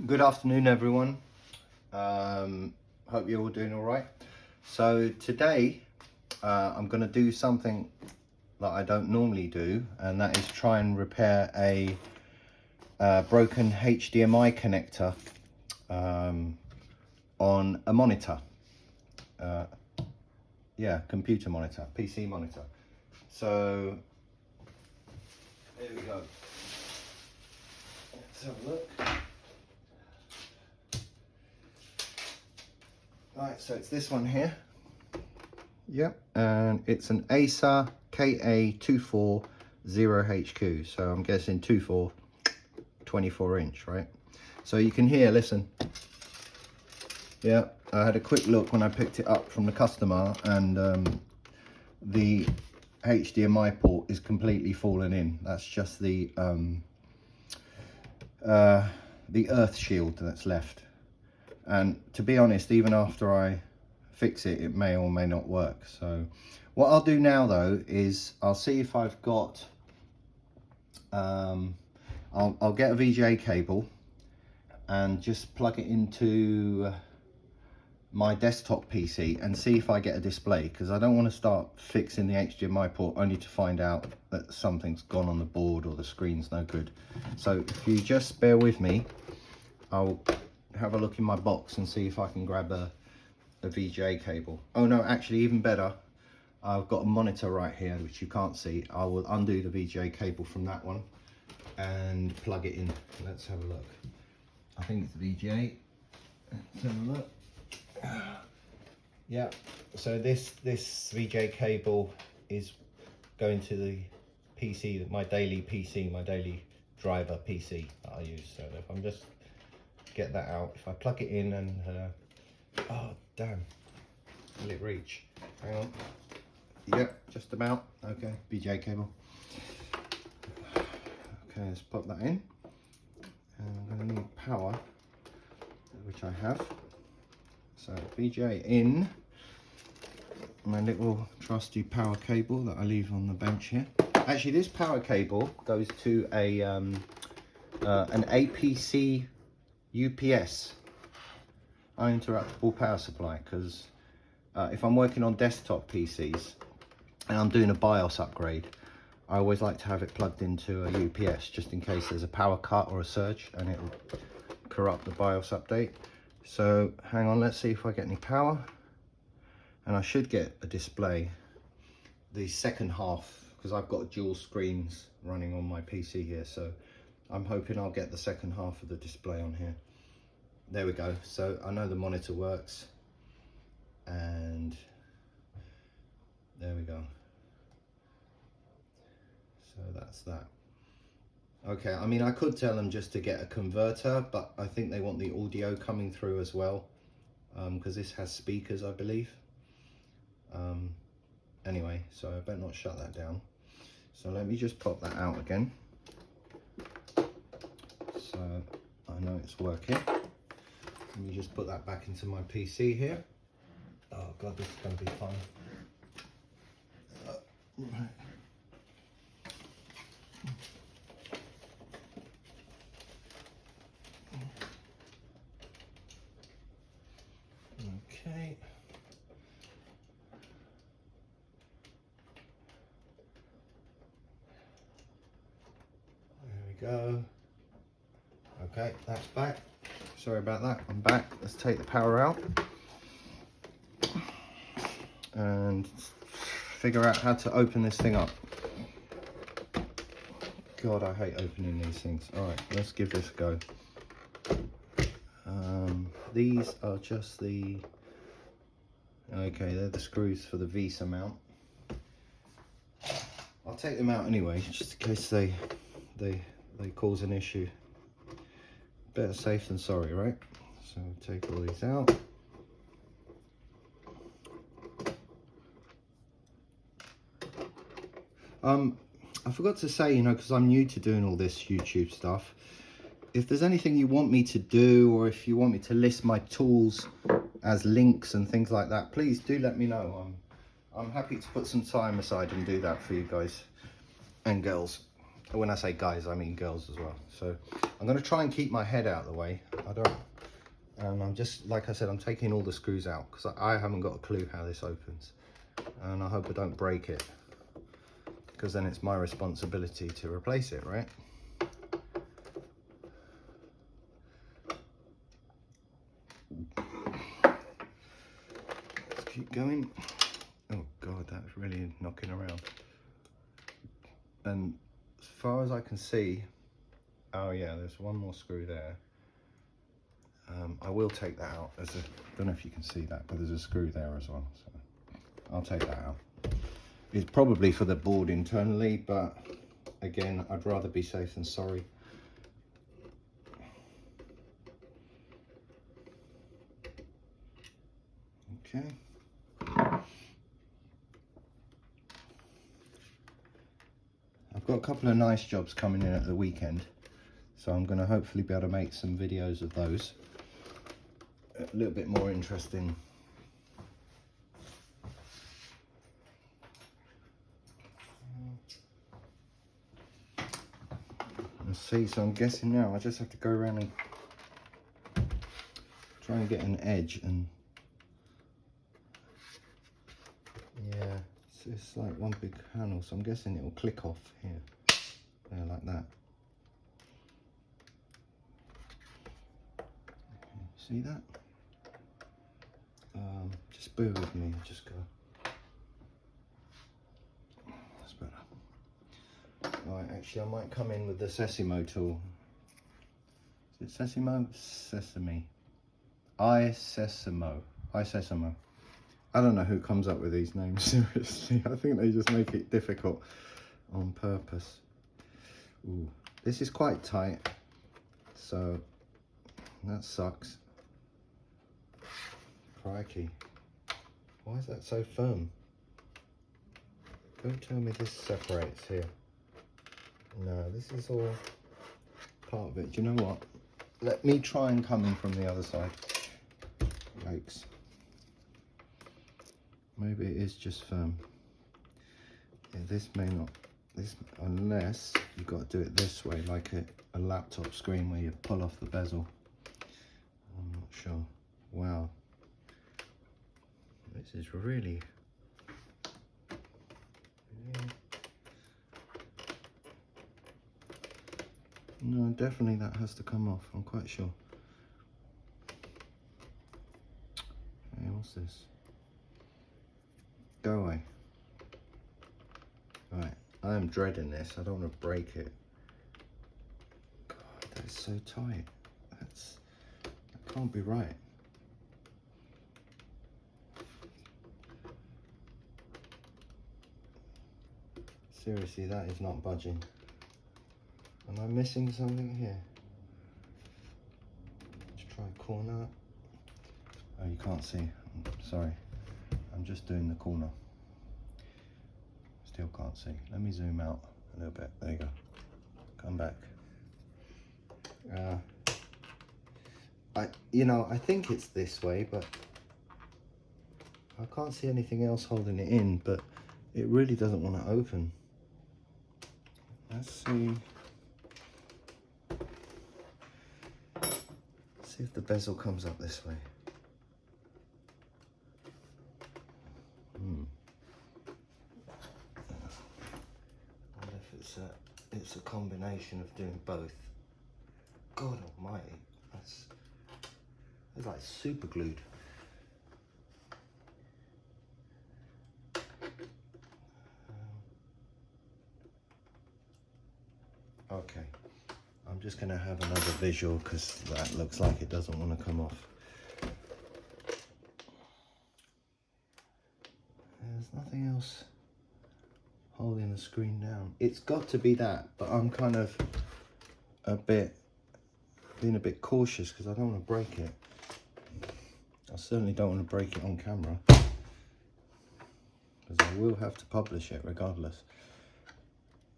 Good afternoon, everyone. Hope you're all doing all right. So today I'm going to do something that I don't normally do, and that is try and repair a broken HDMI connector on a monitor. Yeah, computer monitor, PC monitor. So there we go. Let's have a look. Right, so it's this one here. Yep, and it's an Acer KA240HQ. So I'm guessing 24 inch, right? So you can hear, listen. Yeah, I had a quick look when I picked it up from the customer, and the HDMI port is completely fallen in. That's just the earth shield that's left. And to be honest, even after I fix it, it may or may not work. So what I'll do now though is I'll see if I've got I'll get a VGA cable and just plug it into my desktop PC and see if I get a display, because I don't want to start fixing the HDMI port only to find out that something's gone on the board or the screen's no good. So if you just bear with me, I'll have a look in my box and see if I can grab a VGA cable. Oh no, actually even better, I've got a monitor right here which you can't see. I will undo the VGA cable from that one and plug it in. Let's have a look. I think it's the VGA. Let's have a look. Yeah, so this VGA cable is going to the PC, my daily driver PC that I use. So if I'm just get that out, if I plug it in and oh damn, will it reach? Hang on. Yep, just about. Okay, VGA cable. Okay, let's pop that in. And I'm going to need power, which I have. So VGA in, my little trusty power cable that I leave on the bench here. Actually, this power cable goes to a an APC UPS, uninterruptible power supply, because if I'm working on desktop PCs and I'm doing a BIOS upgrade, I always like to have it plugged into a UPS just in case there's a power cut or a surge and it'll corrupt the BIOS update. So hang on, let's see if I get any power, and I should get a display the second half, because I've got dual screens running on my PC here, so I'm hoping I'll get the second half of the display on here. There we go. So I know the monitor works, and there we go. So that's that. Okay, I mean, I could tell them just to get a converter, but I think they want the audio coming through as well, because this has speakers, I believe. Anyway, so I better not shut that down. So let me just pop that out again, so I know it's working. Let me just put that back into my PC here. Oh god, this is going to be fun. Right. Okay. There we go. Okay, that's back. Sorry about that, I'm back. Let's take the power out and figure out how to open this thing up. God, I hate opening these things. All right, let's give this a go. These are just the, okay, they're the screws for the Visa mount. I'll take them out anyway, just in case they cause an issue. Better safe than sorry, right? So take all these out. I forgot to say, you know, because I'm new to doing all this YouTube stuff, if there's anything you want me to do, or if you want me to list my tools as links and things like that, please do let me know. I'm happy to put some time aside and do that for you guys and girls. When I say guys, I mean girls as well. So I'm going to try and keep my head out of the way. I don't. And I'm just, like I said, I'm taking all the screws out because I haven't got a clue how this opens. And I hope I don't break it, because then it's my responsibility to replace it, right? Let's keep going. Oh God, that's really knocking around. And as far as I can see, oh yeah, there's one more screw there. I will take that out. I don't know if you can see that, but there's a screw there as well. So I'll take that out. It's probably for the board internally, but again, I'd rather be safe than sorry. Okay. I've got a couple of nice jobs coming in at the weekend, so I'm going to hopefully be able to make some videos of those. A little bit more interesting. Let's see, so I'm guessing now I just have to go around and try and get an edge, and yeah, it's like one big panel, so I'm guessing it will click off here, yeah, like that. See that? Just bear with me, I'll just go. That's better. Right, actually I might come in with the Sesamo tool. Is it Sesamo? Sesame. iSesamo. iSesamo. I don't know who comes up with these names, seriously. I think they just make it difficult on purpose. Ooh, this is quite tight, so that sucks. Crikey. Why is that so firm? Don't tell me this separates here. No, this is all part of it. Do you know what? Let me try and come in from the other side. Yikes. Maybe it is just firm. Yeah, this may not, unless you've got to do it this way, like a laptop screen where you pull off the bezel. I'm not sure. Wow. This is really, no, definitely that has to come off, I'm quite sure. Hey, what's this? Go away. Right, I am dreading this. I don't want to break it. God, that's so tight. That can't be right. Seriously, that is not budging. Am I missing something here? Let's try corner. Oh, you can't see. Sorry. I'm just doing the corner. Still can't see. Let me zoom out a little bit. There you go. Come back. I think it's this way, but I can't see anything else holding it in, but it really doesn't want to open. Let's see. See if the bezel comes up this way. I wonder if it's a combination of doing both. God almighty, that's like super glued. Okay, I'm just going to have another visual because that looks like it doesn't want to come off. There's nothing else holding the screen down. It's got to be that, but I'm kind of being a bit cautious because I don't want to break it. I certainly don't want to break it on camera, because I will have to publish it regardless.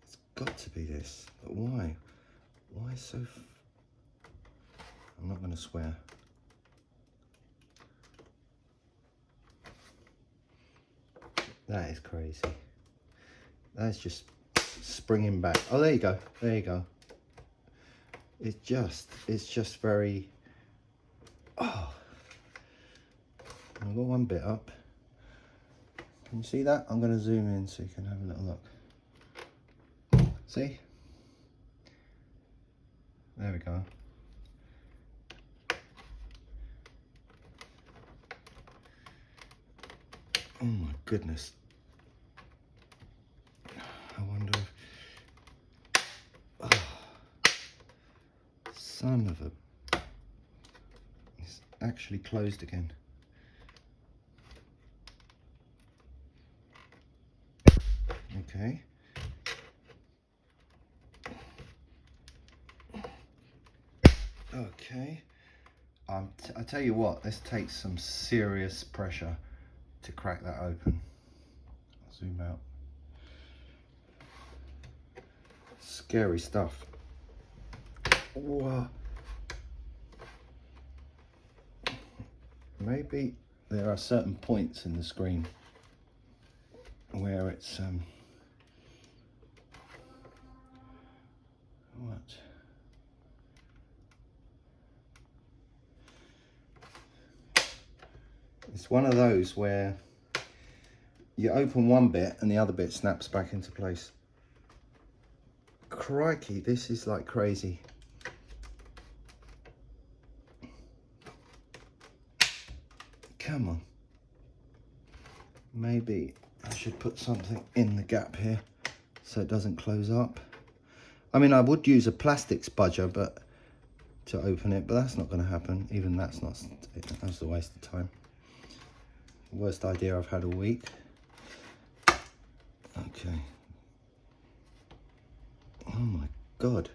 It's got to be this, but why? Why so? I'm not going to swear. That is crazy. That's just springing back. Oh, there you go. There you go. It's just very Oh, I've got one bit up. Can you see that? I'm going to zoom in so you can have a little look. See? There we go. Oh my goodness. I wonder if... Oh, son of a... It's actually closed again. Okay. Okay. I tell you what, this takes some serious pressure to crack that open. I'll zoom out. Scary stuff. Whoa. Maybe there are certain points in the screen where it's what? It's one of those where you open one bit and the other bit snaps back into place. Crikey, this is like crazy. Come on. Maybe I should put something in the gap here so it doesn't close up. I mean, I would use a plastic spudger but to open it, but that's not going to happen. Even that's a waste of time. Worst idea I've had all week. Okay. Oh my God.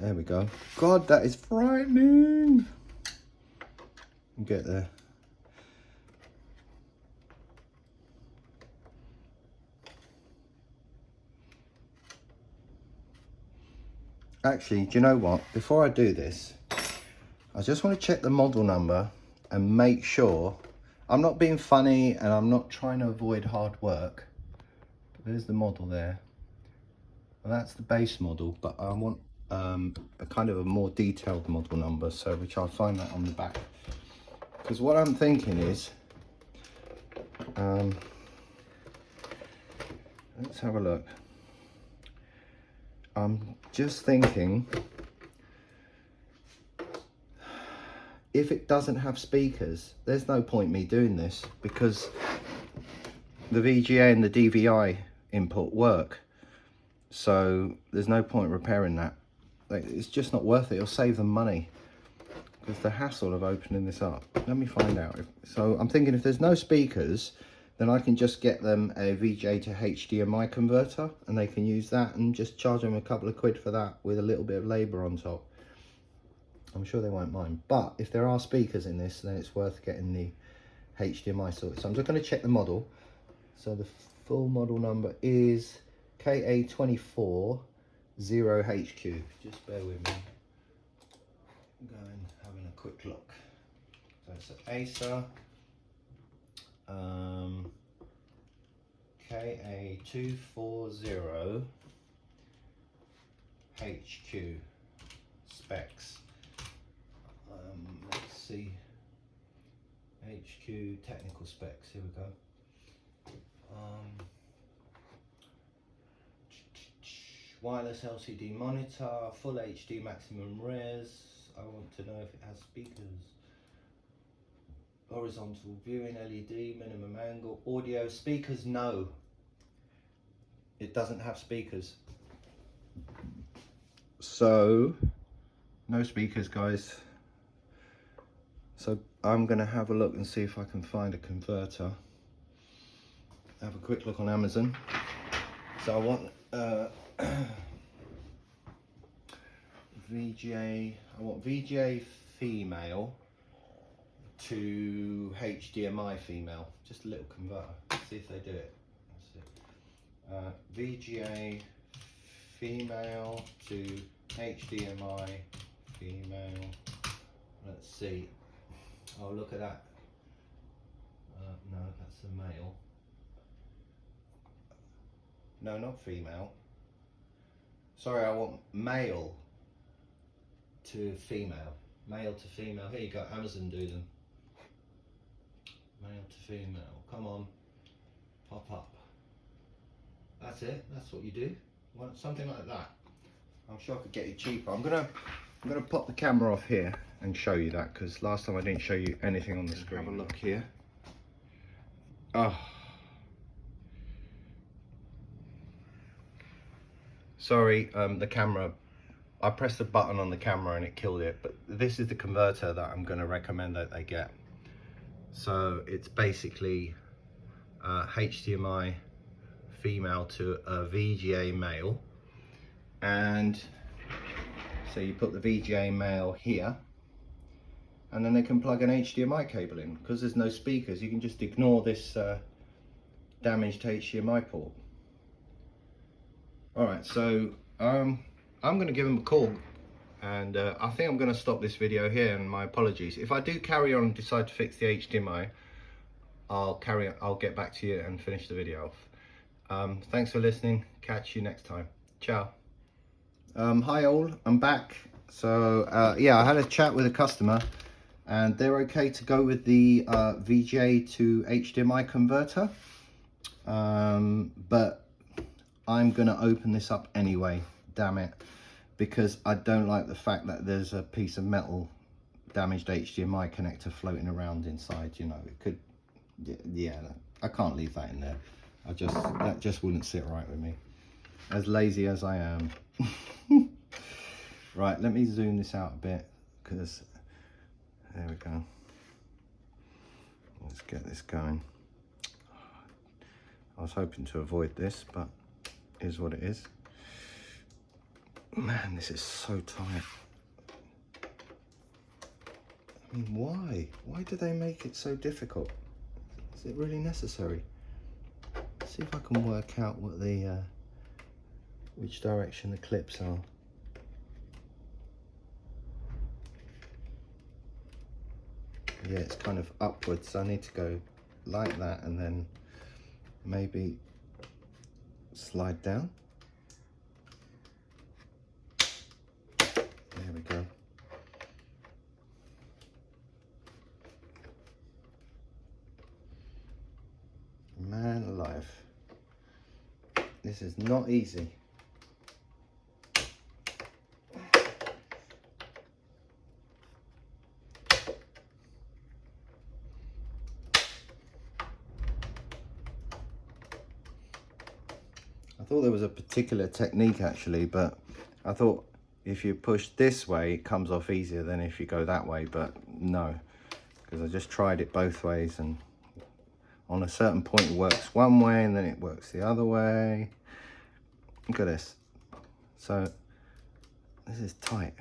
There we go. God, that is frightening. We'll get there. Actually, do you know what? Before I do this, I just want to check the model number and make sure. I'm not being funny and I'm not trying to avoid hard work. But there's the model there. Well, that's the base model, but I want a kind of a more detailed model number, so which I'll find that on the back. Because what I'm thinking is, let's have a look. I'm just thinking, if it doesn't have speakers, there's no point me doing this because the VGA and the DVI input work. So there's no point repairing that. It's just not worth it. It'll save them money because the hassle of opening this up. Let me find out. So I'm thinking if there's no speakers, then I can just get them a VGA to HDMI converter and they can use that and just charge them a couple of quid for that with a little bit of labour on top. I'm sure they won't mind. But if there are speakers in this, then it's worth getting the HDMI sorted. So I'm just going to check the model. So the full model number is KA240HQ. Just bear with me. I'm going having a quick look. So it's an Acer KA240HQ specs. Let's see. HQ technical specs. Here we go. Wireless LCD monitor, full HD maximum res. I want to know if it has speakers. Horizontal viewing, LED, minimum angle, audio. Speakers, no. It doesn't have speakers. So, no speakers, guys. So I'm gonna have a look and see if I can find a converter. Have a quick look on Amazon. So I want VGA. I want VGA female to HDMI female. Just a little converter. Let's see if they do it. Let's see. VGA female to HDMI female. Let's see. Oh, look at that. No, that's a male. No, not female. Sorry, I want male to female. Male to female. Here you go, Amazon do them. Male to female. Come on, pop up. That's it. That's what you do. Want something like that. I'm sure I could get you cheaper. I'm gonna pop the camera off here and show you that, because last time I didn't show you anything on the screen. Have a look here. Oh. Sorry, the camera, I pressed the button on the camera and it killed it, but this is the converter that I'm going to recommend that they get. So it's basically HDMI female to a VGA male, and so you put the VGA male here, and then they can plug an HDMI cable in. Because there's no speakers, you can just ignore this damaged HDMI port. Alright, so I'm going to give them a call, and I think I'm going to stop this video here, and my apologies. If I do carry on and decide to fix the HDMI, I'll get back to you and finish the video off. Thanks for listening. Catch you next time. Ciao. Hi all, I'm back. So yeah, I had a chat with a customer, and they're okay to go with the VGA to HDMI converter, but I'm gonna open this up anyway, damn it, because I don't like the fact that there's a piece of metal damaged HDMI connector floating around inside. You know, it could, yeah, I can't leave that in there. That just wouldn't sit right with me, as lazy as I am. Right, let me zoom this out a bit, because there we go. Let's get this going. I was hoping to avoid this, but is what it is. Man, this is so tight. I mean, why do they make it so difficult? Is it really necessary? Let's see if I can work out what the which direction the clips are. Yeah, it's kind of upwards, so I need to go like that and then maybe slide down. There we go. Man alive, this is not easy. I thought there was a particular technique actually, but I thought if you push this way it comes off easier than if you go that way, but no, because I just tried it both ways, and on a certain point it works one way and then it works the other way. Look at this. So this is tight.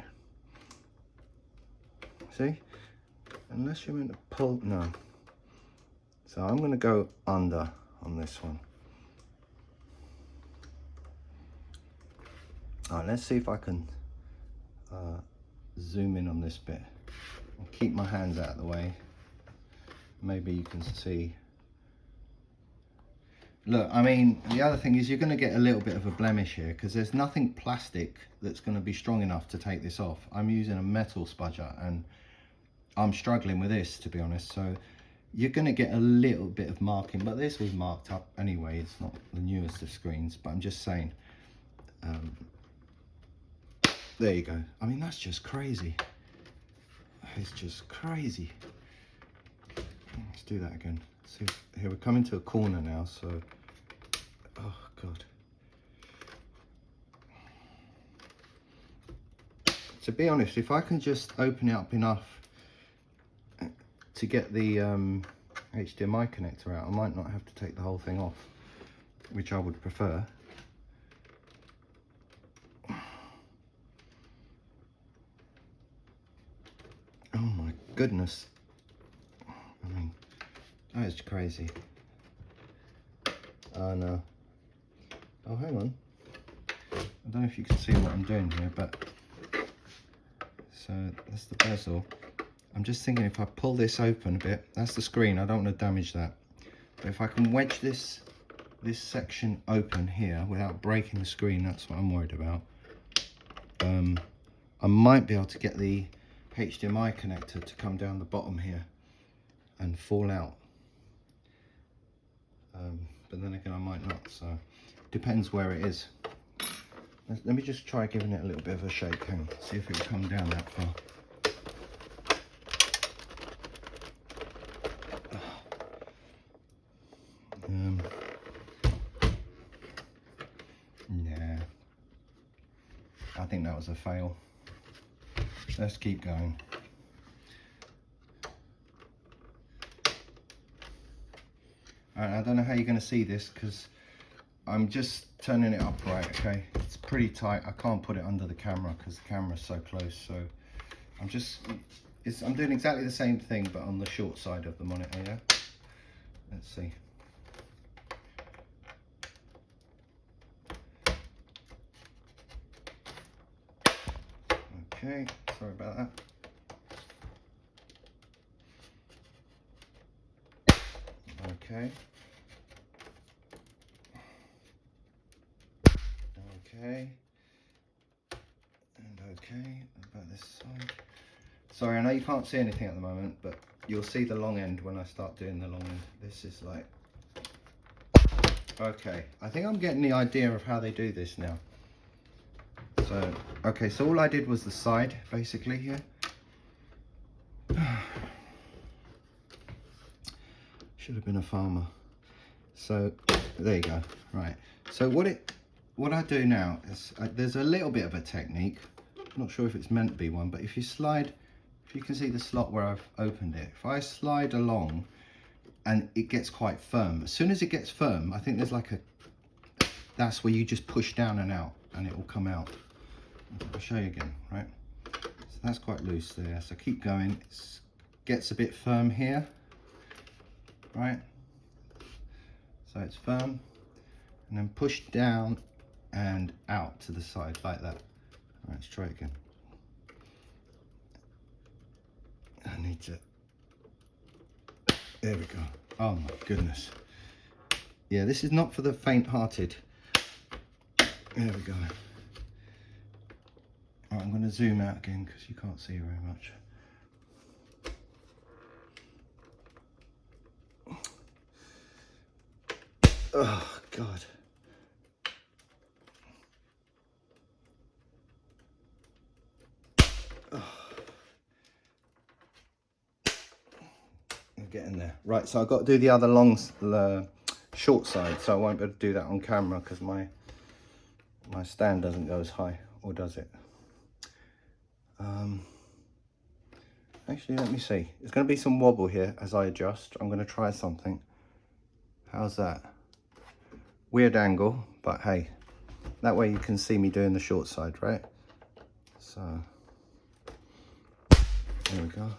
See? Unless you're meant to pull, no. So I'm going to go under on this one. Alright, let's see if I can zoom in on this bit. I'll keep my hands out of the way. Maybe you can see. Look, I mean, the other thing is you're going to get a little bit of a blemish here, because there's nothing plastic that's going to be strong enough to take this off. I'm using a metal spudger, and I'm struggling with this, to be honest. So you're going to get a little bit of marking, but this was marked up anyway. It's not the newest of screens, but I'm just saying. There you go. I mean, that's just crazy. It's just crazy. Let's do that again. See, here we're coming to a corner now, so oh god. To be honest, if I can just open it up enough to get the HDMI connector out, I might not have to take the whole thing off, which I would prefer. Oh my goodness. I mean, that is crazy. Oh no. Oh, hang on. I don't know if you can see what I'm doing here, but so that's the bezel. I'm just thinking if I pull this open a bit, that's the screen, I don't want to damage that. But if I can wedge this section open here without breaking the screen, that's what I'm worried about. I might be able to get the HDMI connector to come down the bottom here and fall out. But then again, I might not, so depends where it is. Let me just try giving it a little bit of a shake, and see if it will come down that far. Yeah, I think that was a fail. Let's keep going. I don't know how you're going to see this because I'm just turning it upright, okay? It's pretty tight. I can't put it under the camera because the camera's so close. So I'm doing exactly the same thing but on the short side of the monitor, yeah? Let's see. Okay, sorry about that. Okay. Okay. And okay, about this side. Sorry, I know you can't see anything at the moment, but you'll see the long end when I start doing the long end. This is like... Okay, I think I'm getting the idea of how they do this now. So, okay, so all I did was the side, basically, here. Should have been a farmer. So, there you go. Right. So what I do now is, there's a little bit of a technique. I'm not sure if it's meant to be one, but if you slide, if you can see the slot where I've opened it, if I slide along and it gets quite firm, as soon as it gets firm, I think there's like that's where you just push down and out and it will come out. I'll show you again, right? So that's quite loose there. So keep going. It gets a bit firm here, right? So it's firm, and then push down and out to the side like that. All right, let's try it again. I need to, there we go. Oh my goodness. Yeah, this is not for the faint-hearted. There we go. All right, I'm going to zoom out again because you can't see very much. Oh God. Oh. I'm getting there. Right, so I've got to do the other short side, so I won't be able to do that on camera because my stand doesn't go as high, or does it? Actually, let me see. There's going to be some wobble here as I adjust. I'm going to try something. How's that? Weird angle, but hey, that way you can see me doing the short side, right? So, there we go.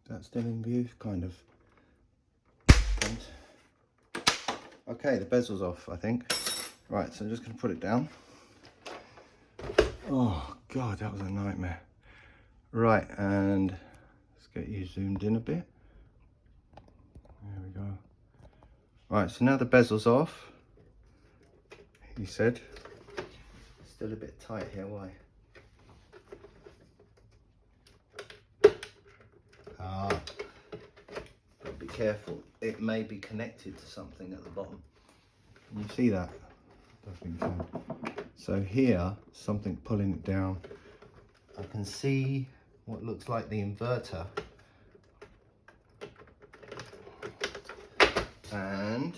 That's still in view, kind of. Okay, the bezel's off, I think. Right, so I'm just going to put it down. Oh God, that was a nightmare. Right, and let's get you zoomed in a bit. There we go. Right, so now the bezel's off. He said. Still a bit tight here, why? Ah, gotta be careful. It may be connected to something at the bottom. Can you see that? I think so. So here, something pulling it down. I can see what looks like the inverter. And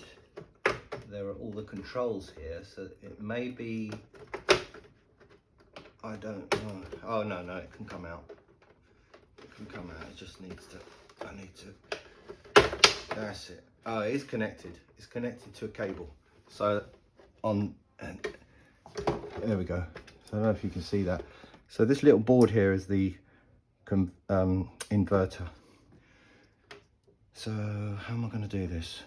there are all the controls here, so it may be, I don't know. Oh no, it can come out. It can come out, it just needs to, I need to, that's it. Oh, it is connected. It's connected to a cable. So and there we go. So I don't know if you can see that. So this little board here is the inverter. So how am I going to do this?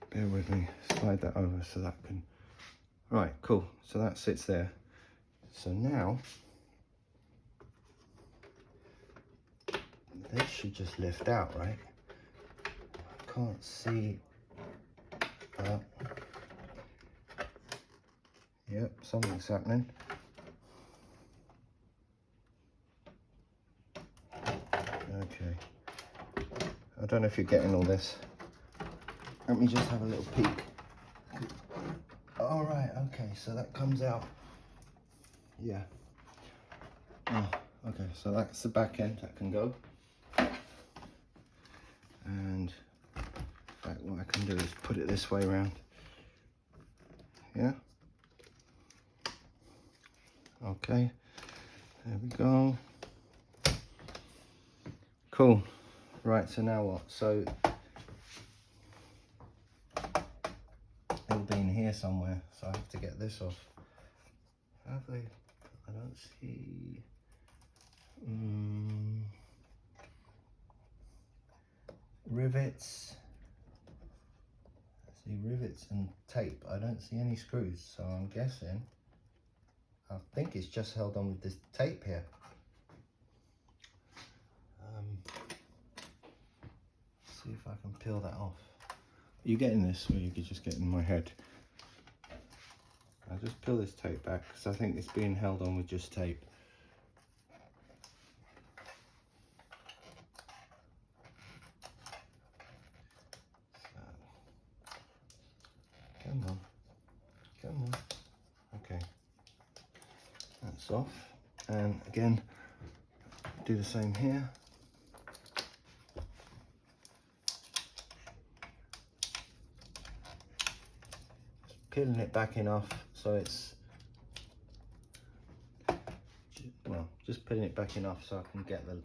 Bear with me, slide that over so that can, right, cool, so that sits there. So now this should just lift out, right? I can't see, Yep, something's happening. Okay. I don't know if you're getting all this. Let me just have a little peek. All right, okay, so that comes out. Yeah. Oh, okay, so that's the back end that can go. And in fact, what I can do is put it this way around. Yeah. Okay, there we go. Cool. Right, so now what? So it'll be in here somewhere, so I have to get this off. Have they? I don't see. Rivets. I see rivets and tape. I don't see any screws, so I'm guessing. I think it's just held on with this tape here. See if I can peel that off. Are you getting this, or you could just get in my head? I'll just peel this tape back because I think it's being held on with just tape. So, come on, come on. Okay, that's off. And again, do the same here. Peeling it back enough so it's, well, just putting it back enough so I can get the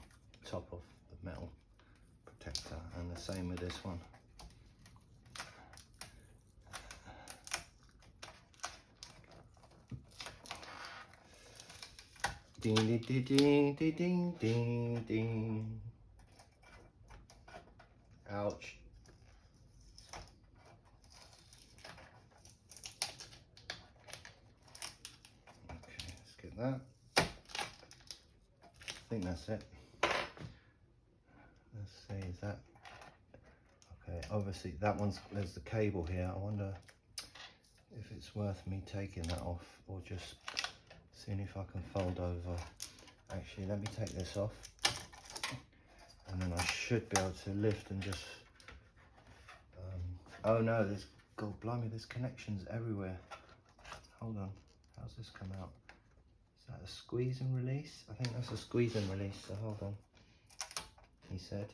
top of the metal protector, and the same with this one. Ding ding ding ding ding ding ding. Ouch. Okay, let's get that. I think that's it. Let's see, is that okay? Obviously that one's, there's the cable here. I wonder if it's worth me taking that off or just seeing if I can fold over. Actually, let me take this off, and then I should be able to lift and just oh no, there's, God blimey, there's connections everywhere. Hold on, how's this come out? Is that a squeeze and release? I think that's a squeeze and release, so hold on. He said.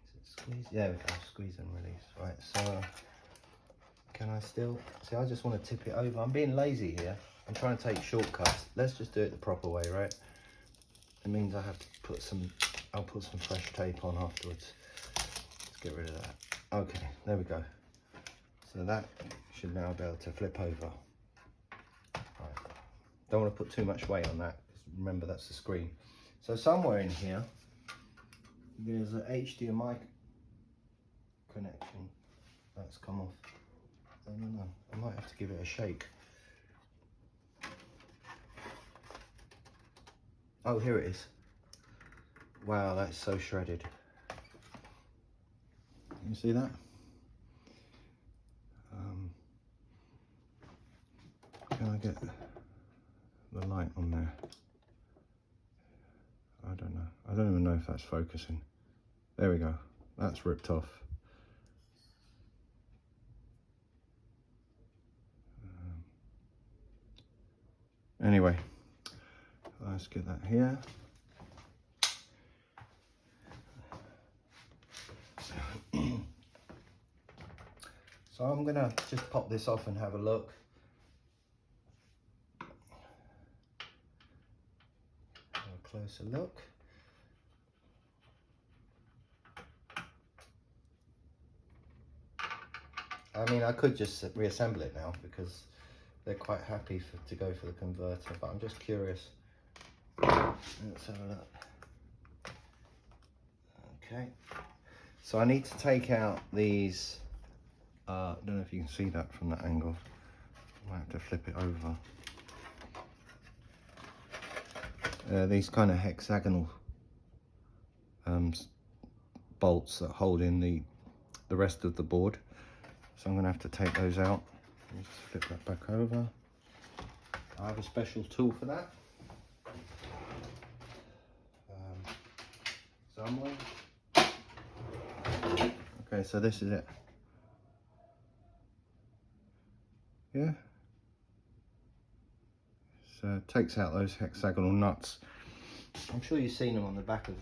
Is it squeeze? Yeah, we go, squeeze and release. Right, so can I still, see, I just want to tip it over. I'm being lazy here. I'm trying to take shortcuts. Let's just do it the proper way, right? It means I have to put some, I'll put some fresh tape on afterwards. Let's get rid of that. Okay, there we go. So that should now be able to flip over. Right. Don't want to put too much weight on that, because remember that's the screen. So somewhere in here, there's an HDMI connection that's come off. I don't know, I might have to give it a shake. Oh, here it is. Wow, that's so shredded. You see that? Can I get the light on there? I don't know. I don't even know if that's focusing. There we go. That's ripped off. Anyway, let's get that here. So I'm gonna just pop this off and have a look. Have a closer look. I mean, I could just reassemble it now because they're quite happy to go for the converter, but I'm just curious. Let's have a look. Okay, so I need to take out these, I don't know if you can see that from that angle. I might have to flip it over. These kind of hexagonal bolts that hold in the rest of the board. So I'm going to have to take those out. Let me just flip that back over. I have a special tool for that. Somewhere. Okay, so this is it. Yeah. So it takes out those hexagonal nuts. I'm sure you've seen them on the back of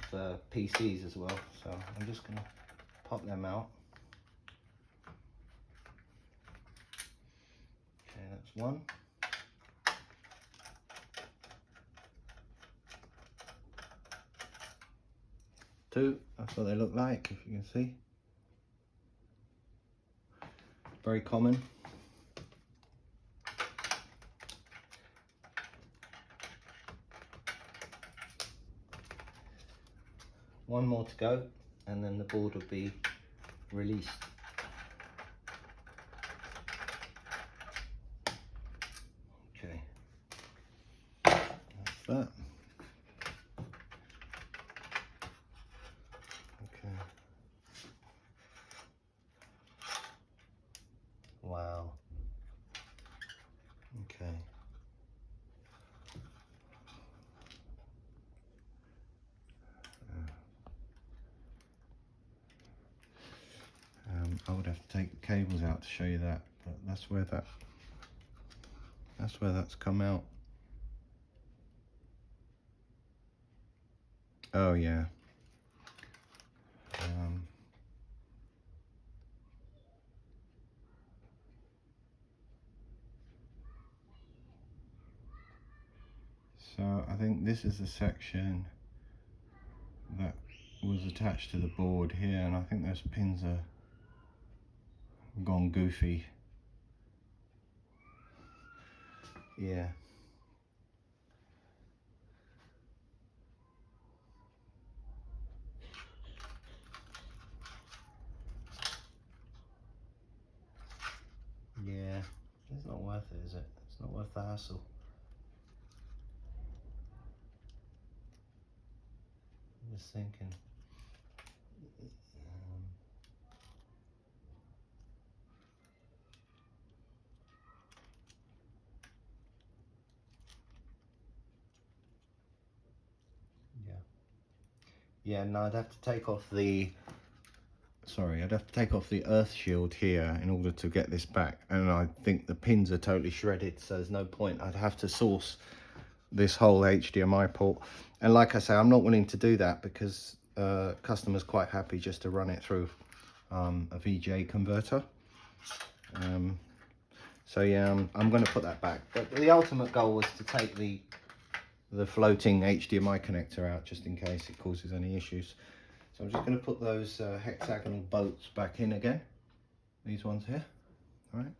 PCs as well. So I'm just going to pop them out. Okay, that's one. Two, that's what they look like, if you can see. Very common. One more to go, and then the board will be released. Okay, that's that. Okay. Wow. Okay. I would have to take the cables out to show you that, but that's where that's come out. Oh yeah. So I think this is the section that was attached to the board here, and I think those pins are gone goofy. Yeah. Yeah, it's not worth it, is it? It's not worth the hassle. I'm just thinking. Yeah, no, I'd have to take off the, I'd have to take off the earth shield here in order to get this back. And I think the pins are totally shredded, so there's no point. I'd have to source this whole HDMI port. And like I say, I'm not willing to do that because customers quite happy just to run it through a VGA converter. So yeah, I'm going to put that back. But the ultimate goal was to take the floating HDMI connector out just in case it causes any issues. So I'm just going to put those hexagonal bolts back in again. These ones here. All right.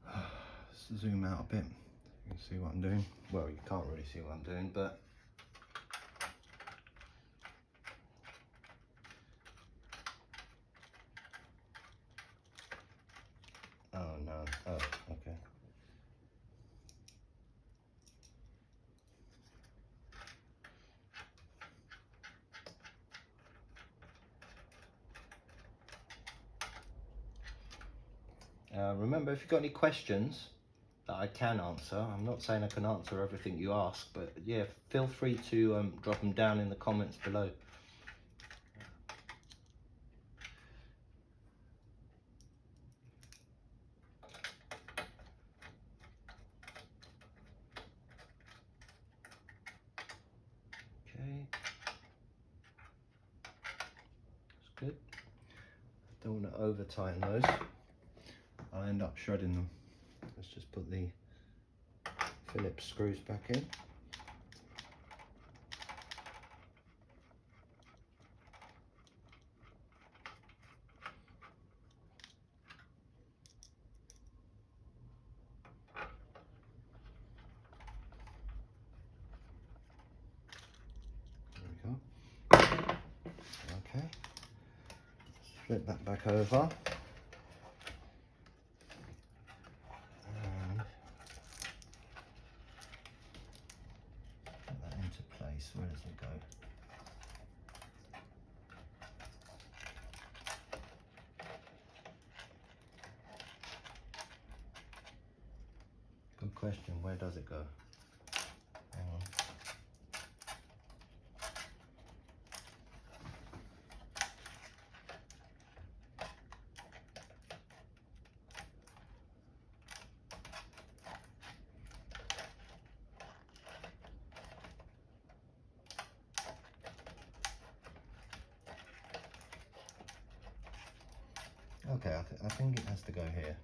Let's zoom out a bit. You can see what I'm doing. Well, you can't really see what I'm doing, but oh no. Oh, okay. Remember, if you've got any questions that I can answer, I'm not saying I can answer everything you ask, but yeah, feel free to drop them down in the comments below. Okay, that's good. Don't want to over tighten those. I'll end up shredding them. Let's just put the Phillips screws back in. There we go. Okay. Let's flip that back over. And put that into place. Where does it go? question, where does it go? Hang on. Okay, I think it has to go here.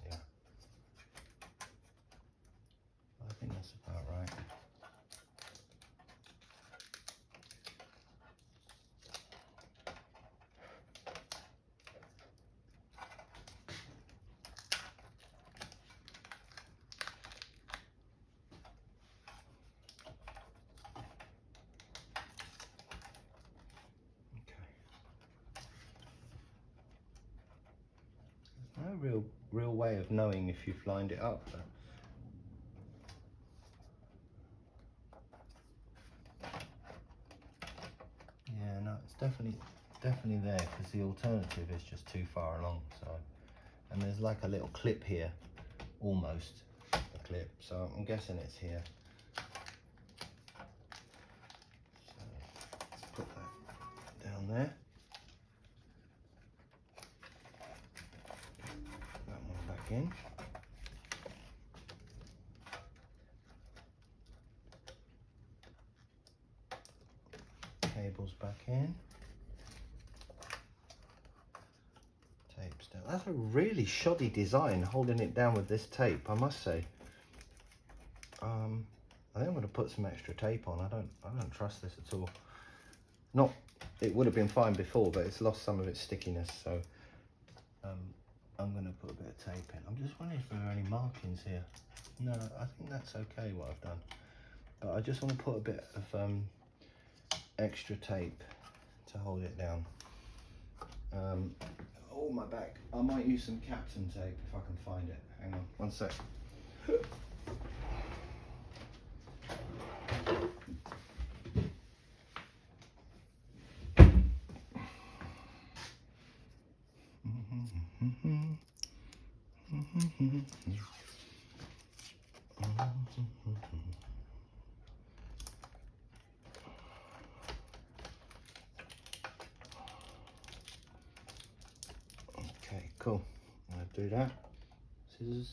Yeah. I think that's about right. No real way of knowing if you've lined it up, but yeah, no, it's definitely there, because the alternative is just too far along. So, and there's like a little clip here, almost a clip, so I'm guessing it's here. So let's put that down there. That one back in. Cables back in. Tapes down. That's a really shoddy design, holding it down with this tape, I must say. I think I'm going to put some extra tape on. I don't trust this at all. Not, it would have been fine before, but it's lost some of its stickiness. So I'm going to put a bit of tape in. I'm just wondering if there are any markings here. No, I think that's okay what I've done. But I just want to put a bit of extra tape to hold it down. Oh, my back. I might use some Captain tape if I can find it. Hang on, one sec. Okay, cool. I'm gonna do that. Scissors.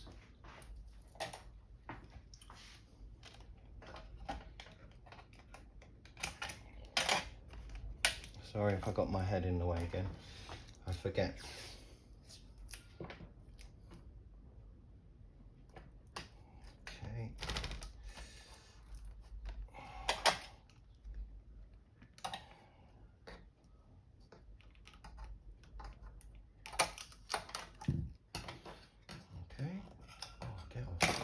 Sorry if I got my head in the way again. I forget. Okay. Okay. Oh, get off.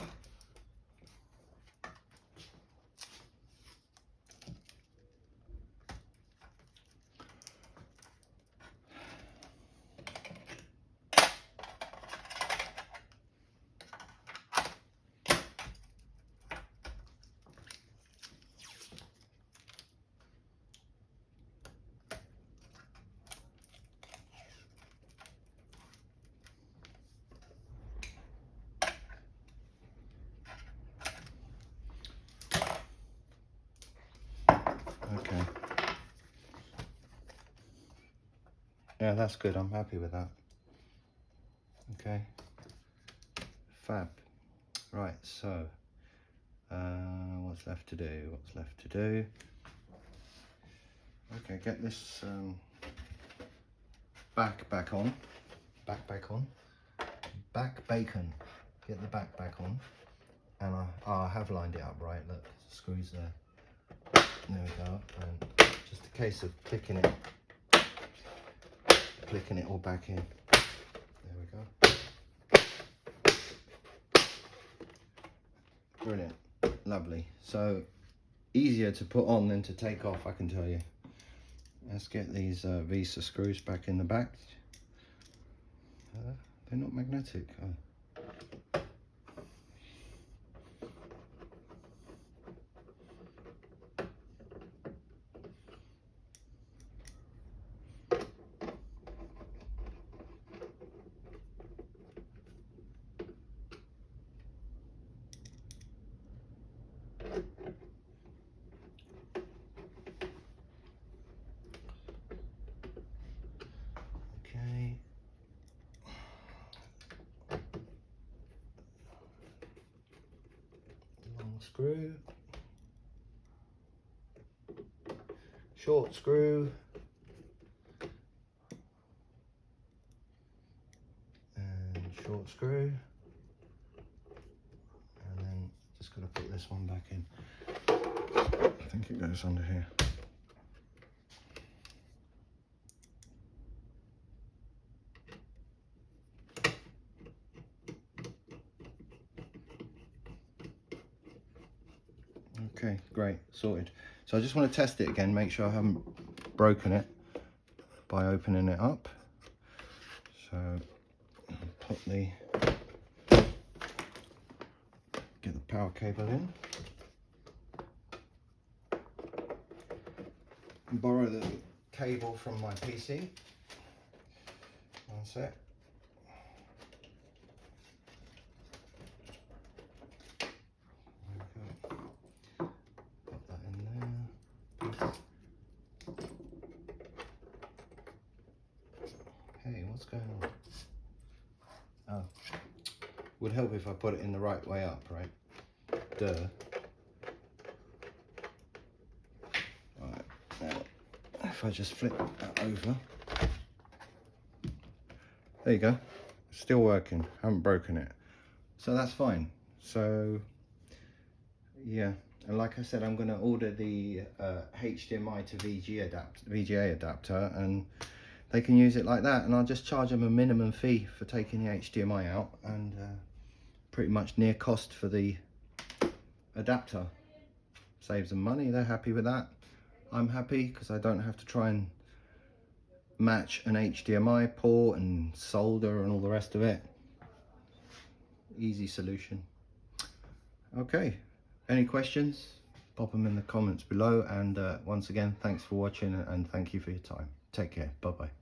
Okay. Yeah, that's good. I'm happy with that. Okay. Fab. Right, so what's left to do? What's left to do? Okay, get this back on. Back on. Back bacon. Get the back on. And I have lined it up right. Look, screws there. There we go. And just a case of clicking it all back in. There we go. Brilliant. Lovely. So easier to put on than to take off, I can tell you. Let's get these Visa screws back in the back. They're not magnetic. Oh. Okay. Long screw. Short screw. And short screw. And then just got to put this one back in. I think it goes under here. Okay, great, sorted. So I just want to test it again, make sure I haven't broken it by opening it up. So I'll put get the power cable in. Borrow the cable from my PC. One sec. Put that in there. Hey, what's going on? Oh, would help if I put it in the right way up, right? Duh. Right, now if I just flip that over. There you go. Still working, haven't broken it. So that's fine. So yeah, and like I said, I'm going to order the HDMI to VGA adapter, and they can use it like that, and I'll just charge them a minimum fee for taking the HDMI out, and pretty much near cost for the adapter. Saves them money, they're happy with that. I'm happy because I don't have to try and match an HDMI port and solder and all the rest of it. Easy solution. Okay, any questions? Pop them in the comments below, and once again, thanks for watching, and thank you for your time. Take care, bye bye.